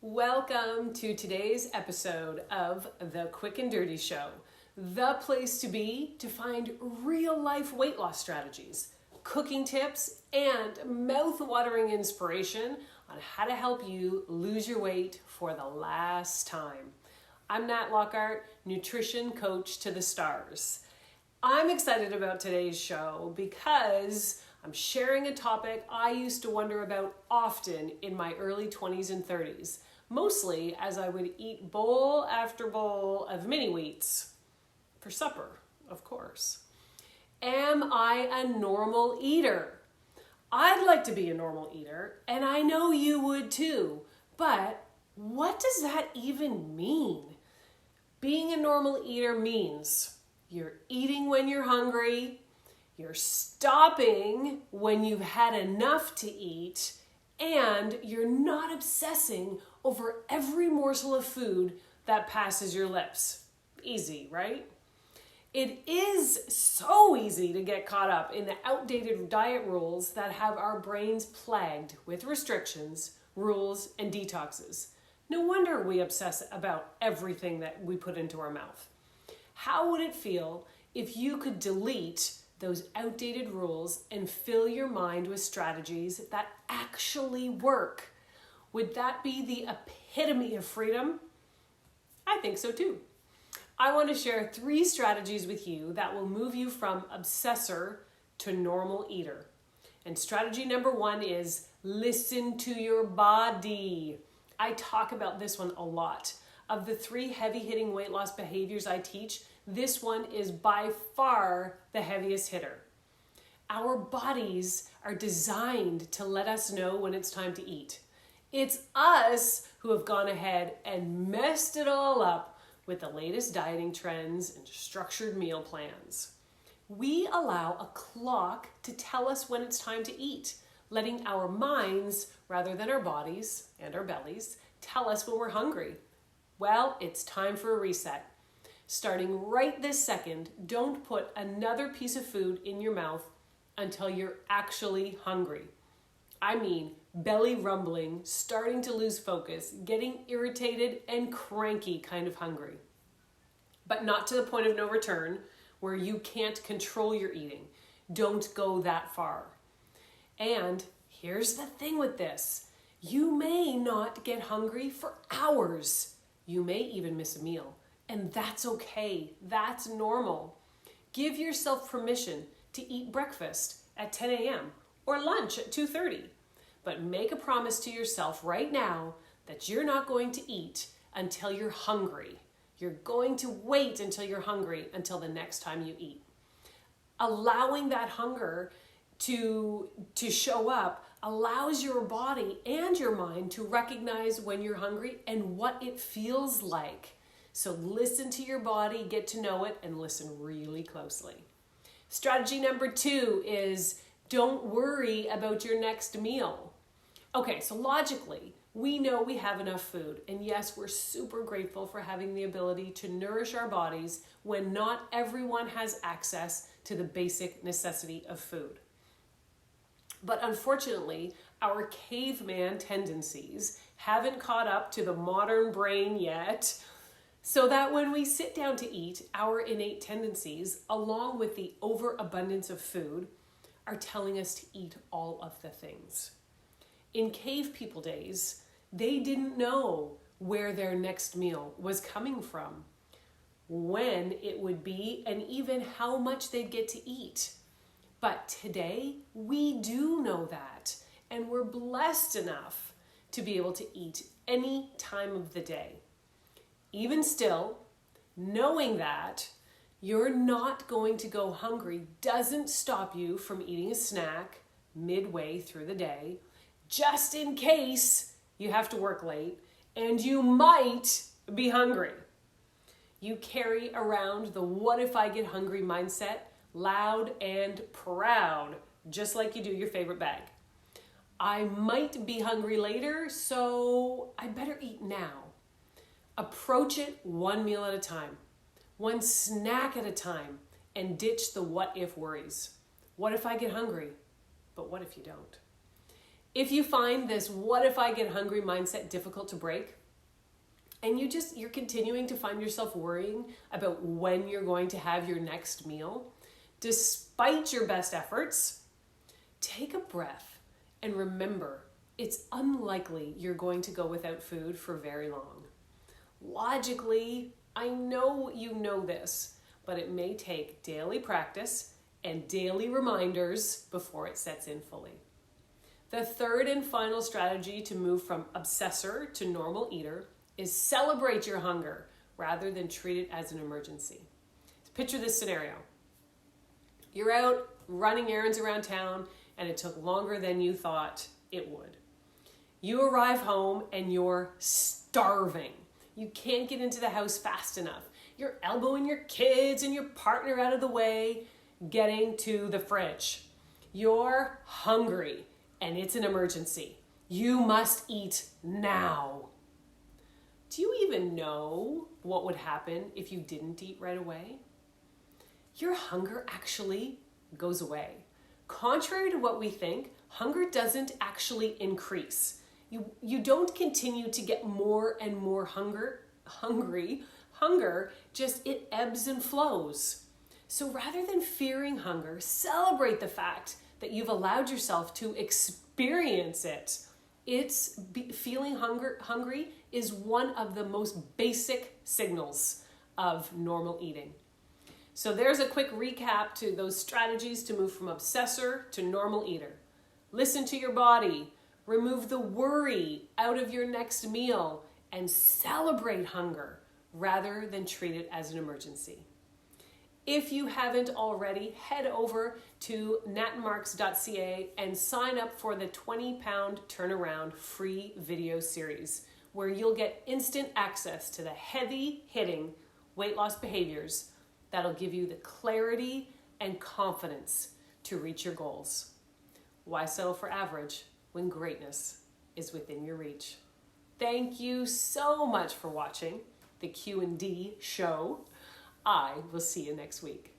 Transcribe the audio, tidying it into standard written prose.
Welcome to today's episode of The Quick and Dirty Show, the place to be to find real-life weight loss strategies, cooking tips, and mouth-watering inspiration on how to help you lose your weight for the last time. I'm Nat Lockhart, nutrition coach to the stars. I'm excited about today's show because I'm sharing a topic I used to wonder about often in my early 20s and 30s. Mostly as I would eat bowl after bowl of mini wheats for supper, of course. Am I a normal eater? I'd like to be a normal eater, and I know you would too, but what does that even mean? Being a normal eater means you're eating when you're hungry, you're stopping when you've had enough to eat, and you're not obsessing over every morsel of food that passes your lips. Easy, right? It is so easy to get caught up in the outdated diet rules that have our brains plagued with restrictions, rules, and detoxes. No wonder we obsess about everything that we put into our mouth. How would it feel if you could delete those outdated rules and fill your mind with strategies that actually work? Would that be the epitome of freedom? I think so too. I want to share 3 strategies with you that will move you from obsessor to normal eater. And strategy number 1 is listen to your body. I talk about this one a lot. Of the 3 heavy-hitting weight loss behaviors I teach, this one is by far the heaviest hitter. Our bodies are designed to let us know when it's time to eat. It's us who have gone ahead and messed it all up with the latest dieting trends and structured meal plans. We allow a clock to tell us when it's time to eat, letting our minds, rather than our bodies and our bellies, tell us when we're hungry. Well, it's time for a reset. Starting right this second, don't put another piece of food in your mouth until you're actually hungry. I mean, belly rumbling, starting to lose focus, getting irritated and cranky kind of hungry. But not to the point of no return where you can't control your eating. Don't go that far. And here's the thing with this. You may not get hungry for hours. You may even miss a meal. And that's okay. That's normal. Give yourself permission to eat breakfast at 10 a.m. or lunch at 2:30. But make a promise to yourself right now that you're not going to eat until you're hungry. You're going to wait until you're hungry until the next time you eat. Allowing that hunger to show up allows your body and your mind to recognize when you're hungry and what it feels like. So listen to your body, get to know it, and listen really closely. Strategy number 2 is don't worry about your next meal. Okay, so logically, we know we have enough food. And yes, we're super grateful for having the ability to nourish our bodies when not everyone has access to the basic necessity of food. But unfortunately, our caveman tendencies haven't caught up to the modern brain yet, so that when we sit down to eat, our innate tendencies, along with the overabundance of food, are telling us to eat all of the things. In cave people days, they didn't know where their next meal was coming from, when it would be, and even how much they'd get to eat. But today, we do know that, and we're blessed enough to be able to eat any time of the day. Even still, knowing that you're not going to go hungry doesn't stop you from eating a snack midway through the day, just in case you have to work late and you might be hungry. You carry around the what if I get hungry mindset loud and proud, just like you do your favorite bag. I might be hungry later, so I better eat now. Approach it one meal at a time, one snack at a time, and ditch the what if worries. What if I get hungry? But what if you don't? If you find this what if I get hungry mindset difficult to break, and you're continuing to find yourself worrying about when you're going to have your next meal, despite your best efforts, take a breath and remember it's unlikely you're going to go without food for very long. Logically, I know you know this, but it may take daily practice and daily reminders before it sets in fully. The third and final strategy to move from obsessor to normal eater is celebrate your hunger rather than treat it as an emergency. Picture this scenario. You're out running errands around town and it took longer than you thought it would. You arrive home and you're starving. You can't get into the house fast enough. You're elbowing your kids and your partner out of the way, getting to the fridge. You're hungry and it's an emergency. You must eat now. Do you even know what would happen if you didn't eat right away? Your hunger actually goes away. Contrary to what we think, hunger doesn't actually increase. You don't continue to get more and more hungry. Hunger just, it ebbs and flows. So rather than fearing hunger, celebrate the fact that you've allowed yourself to experience it. Feeling hungry is one of the most basic signals of normal eating. So there's a quick recap to those strategies to move from obsessor to normal eater. Listen to your body, remove the worry out of your next meal, and celebrate hunger rather than treat it as an emergency. If you haven't already, head over to natmarks.ca and sign up for the 20-pound turnaround free video series, where you'll get instant access to the heavy-hitting weight loss behaviors that'll give you the clarity and confidence to reach your goals. Why settle for average when greatness is within your reach? Thank you so much for watching the Q&D show. I will see you next week.